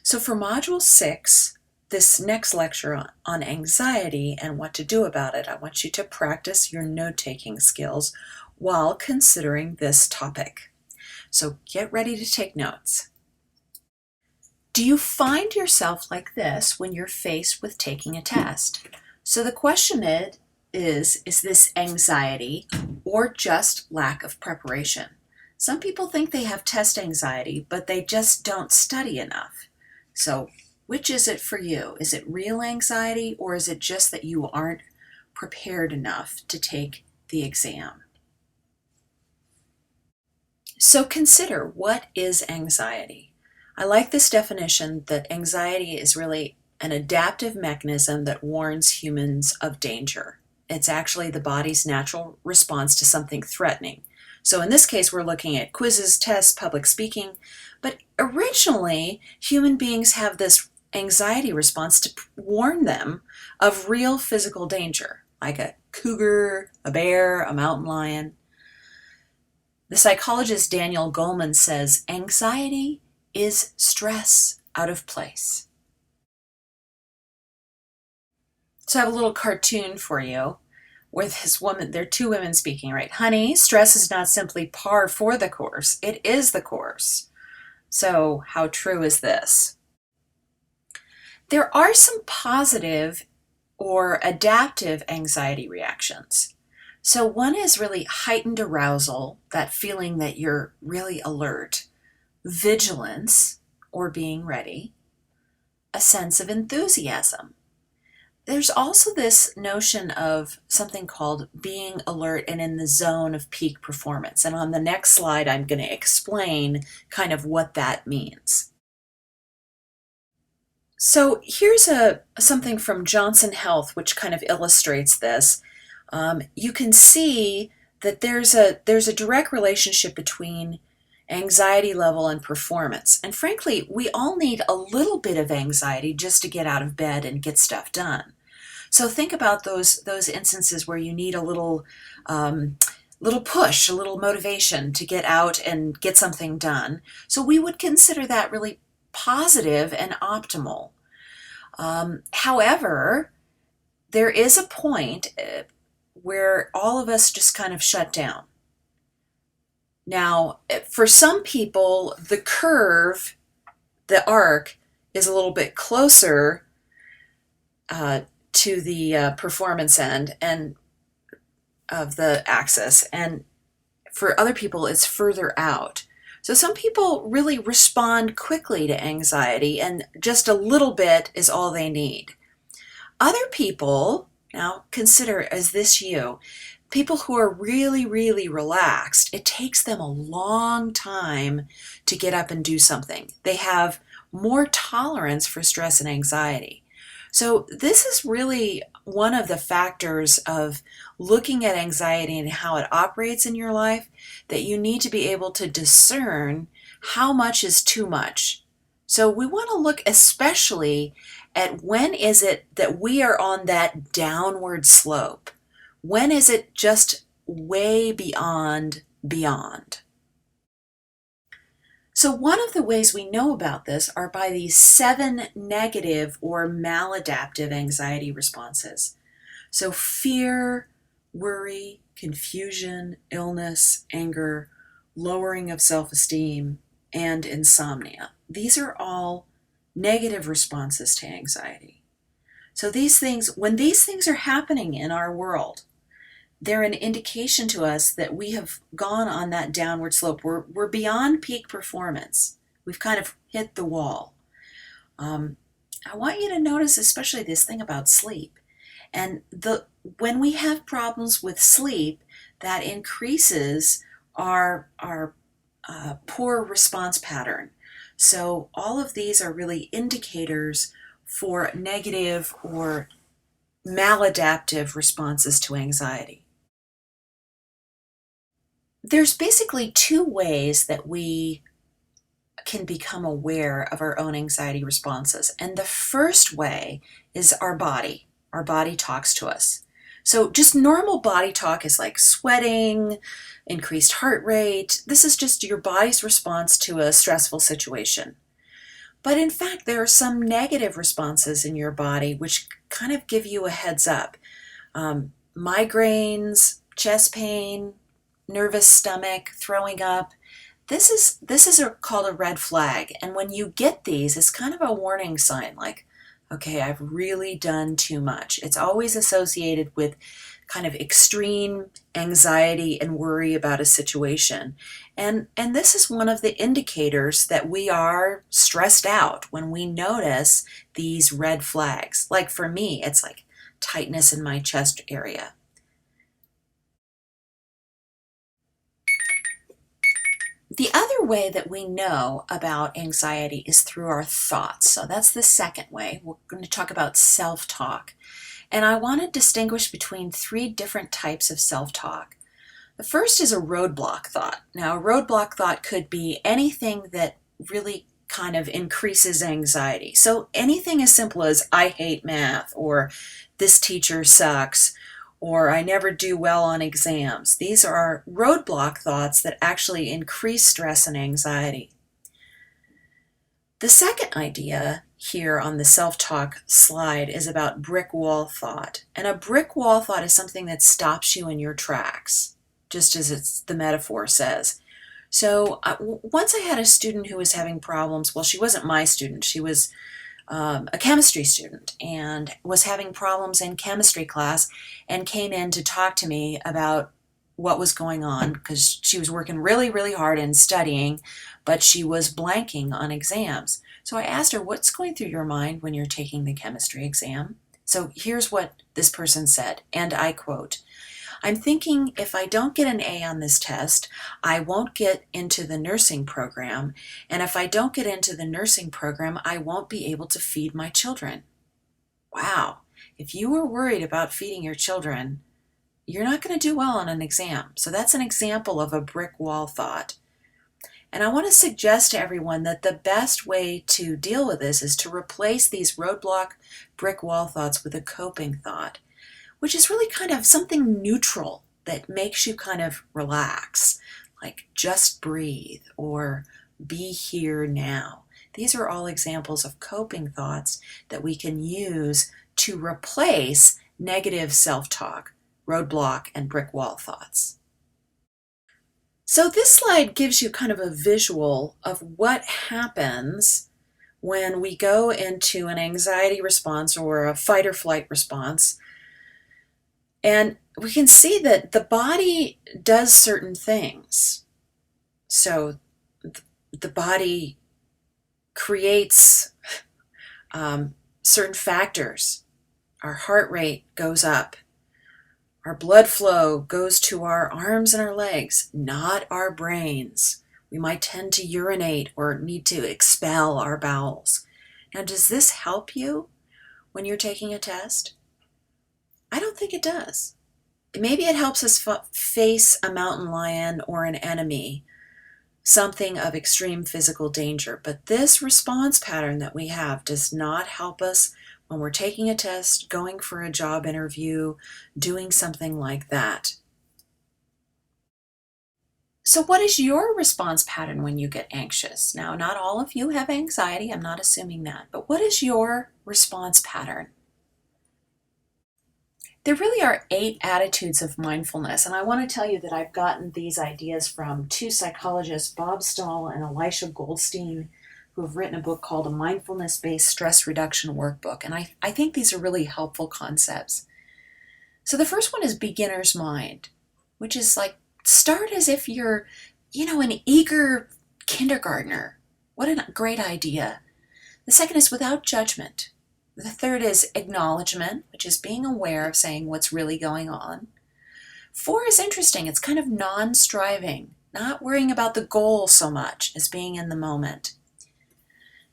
So for Module 6, this next lecture on anxiety and what to do about it, I want you to practice your note-taking skills while considering this topic. So get ready to take notes. Do you find yourself like this when you're faced with taking a test? So the question is this anxiety or just lack of preparation? Some people think they have test anxiety, but they just don't study enough. So which is it for you? Is it real anxiety, or is it just that you aren't prepared enough to take the exam? So consider, what is anxiety? I like this definition that anxiety is really an adaptive mechanism that warns humans of danger. It's actually the body's natural response to something threatening. So in this case, we're looking at quizzes, tests, public speaking, but originally human beings have this anxiety response to warn them of real physical danger, like a cougar, a bear, a mountain lion. The psychologist Daniel Goleman says, anxiety is stress out of place. So I have a little cartoon for you with this woman. There are two women speaking, right? Honey, stress is not simply par for the course. It is the course. So how true is this? There are some positive or adaptive anxiety reactions. So one is really heightened arousal, that feeling that you're really alert, vigilance, or being ready, a sense of enthusiasm. There's also this notion of something called being alert and in the zone of peak performance. And on the next slide, I'm going to explain kind of what that means. So here's something from Johnson Health, which kind of illustrates this. You can see that there's a direct relationship between anxiety level and performance. And frankly, we all need a little bit of anxiety just to get out of bed and get stuff done. So think about those instances where you need a little push, a little motivation to get out and get something done. So we would consider that really positive and optimal. However, there is a point where all of us just kind of shut down. Now, for some people, the curve, the arc, is a little bit closer to the performance end and of the axis, and for other people, it's further out. So some people really respond quickly to anxiety, and just a little bit is all they need. Other people, now consider, is this you? People who are really, really relaxed, it takes them a long time to get up and do something. They have more tolerance for stress and anxiety. So this is really one of the factors of looking at anxiety and how it operates in your life, that you need to be able to discern how much is too much. So we want to look especially at when is it that we are on that downward slope. When is it just way beyond? So one of the ways we know about this are by these 7 negative or maladaptive anxiety responses. So fear, worry, confusion, illness, anger, lowering of self-esteem, and insomnia. These are all negative responses to anxiety. So these things, when these things are happening in our world, they're an indication to us that we have gone on that downward slope. We're beyond peak performance. We've kind of hit the wall. I want you to notice especially this thing about sleep. And when we have problems with sleep, that increases our poor response pattern. So all of these are really indicators for negative or maladaptive responses to anxiety. There's basically 2 ways that we can become aware of our own anxiety responses. And the first way is our body. Our body talks to us. So just normal body talk is like sweating, increased heart rate. This is just your body's response to a stressful situation. But in fact, there are some negative responses in your body which kind of give you a heads up. Migraines, chest pain, nervous stomach, throwing up. This is called a red flag. And when you get these, it's kind of a warning sign like, okay, I've really done too much. It's always associated with kind of extreme anxiety and worry about a situation. And this is one of the indicators that we are stressed out when we notice these red flags. Like for me, it's like tightness in my chest area. The other way that we know about anxiety is through our thoughts. So that's the second way. We're going to talk about self-talk. And I want to distinguish between three different types of self-talk. The first is a roadblock thought. Now, a roadblock thought could be anything that really kind of increases anxiety. So anything as simple as I hate math, or this teacher sucks, or I never do well on exams. These are roadblock thoughts that actually increase stress and anxiety. The second idea here on the self-talk slide is about brick wall thought. And a brick wall thought is something that stops you in your tracks, just as the metaphor says. So once I had a student who was having problems. Well, she wasn't my student. She was a chemistry student and was having problems in chemistry class and came in to talk to me about what was going on because she was working really, really hard and studying, but she was blanking on exams. So I asked her, what's going through your mind when you're taking the chemistry exam? So here's what this person said, and I quote, I'm thinking if I don't get an A on this test, I won't get into the nursing program. And if I don't get into the nursing program, I won't be able to feed my children. Wow. If you were worried about feeding your children, you're not going to do well on an exam. So that's an example of a brick wall thought. And I want to suggest to everyone that the best way to deal with this is to replace these roadblock brick wall thoughts with a coping thought, which is really kind of something neutral that makes you kind of relax, like just breathe or be here now. These are all examples of coping thoughts that we can use to replace negative self-talk, roadblock, and brick wall thoughts. So this slide gives you kind of a visual of what happens when we go into an anxiety response or a fight or flight response. And we can see that the body does certain things. So the body creates certain factors. Our heart rate goes up. Our blood flow goes to our arms and our legs, not our brains. We might tend to urinate or need to expel our bowels. Now, does this help you when you're taking a test? I don't think it does. Maybe it helps us face a mountain lion or an enemy, something of extreme physical danger. But this response pattern that we have does not help us when we're taking a test, going for a job interview, doing something like that. So what is your response pattern when you get anxious? Now, not all of you have anxiety. I'm not assuming that. But what is your response pattern? There really are 8 attitudes of mindfulness, and I want to tell you that I've gotten these ideas from 2 psychologists, Bob Stahl and Elisha Goldstein, who have written a book called A Mindfulness-Based Stress Reduction Workbook, and I think these are really helpful concepts. So the first one is beginner's mind, which is like start as if you're, an eager kindergartner. What a great idea. The second is without judgment. The third is acknowledgement, which is being aware of saying what's really going on. 4 is interesting. It's kind of non-striving, not worrying about the goal so much as being in the moment.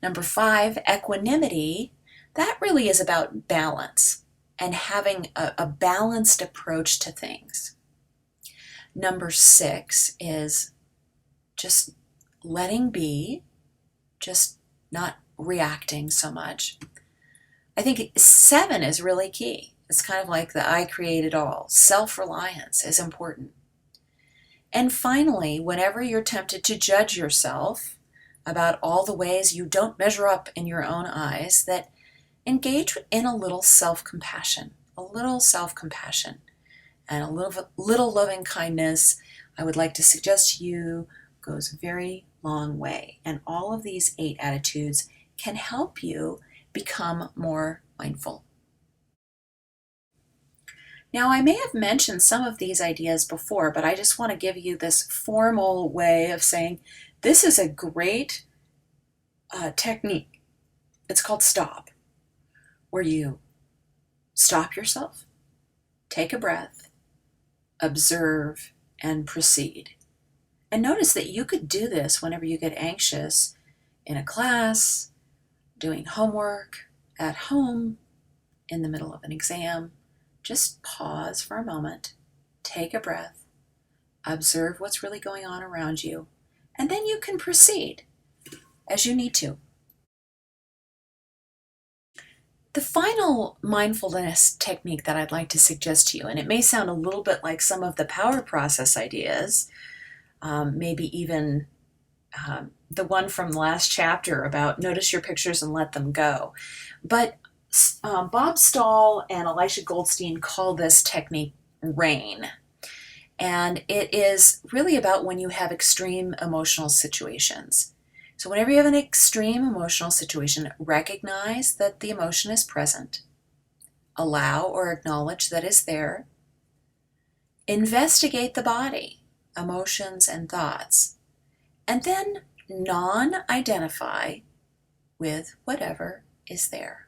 Number 5, equanimity. That really is about balance and having a balanced approach to things. Number 6 is just letting be, just not reacting so much. I think 7 is really key. It's kind of like the I create it all. Self-reliance is important. And finally, whenever you're tempted to judge yourself, about all the ways you don't measure up in your own eyes, that engage in a little self-compassion, and a little loving kindness, I would like to suggest to you, goes a very long way. And all of these 8 attitudes can help you become more mindful. Now, I may have mentioned some of these ideas before, but I just want to give you this formal way of saying this is a great technique. It's called stop, where you stop yourself, take a breath, observe, and proceed. And notice that you could do this whenever you get anxious in a class, doing homework, at home, in the middle of an exam. Just pause for a moment, take a breath, observe what's really going on around you, and then you can proceed as you need to. The final mindfulness technique that I'd like to suggest to you, and it may sound a little bit like some of the power process ideas, maybe even the one from the last chapter about notice your pictures and let them go. But Bob Stahl and Elisha Goldstein call this technique RAIN. And it is really about when you have extreme emotional situations. So whenever you have an extreme emotional situation, recognize that the emotion is present. Allow or acknowledge that it's there. Investigate the body, emotions, and thoughts. And then non-identify with whatever is there.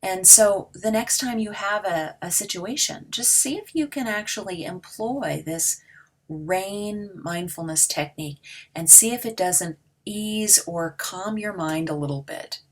And so the next time you have a situation, just see if you can actually employ this RAIN mindfulness technique and see if it doesn't ease or calm your mind a little bit.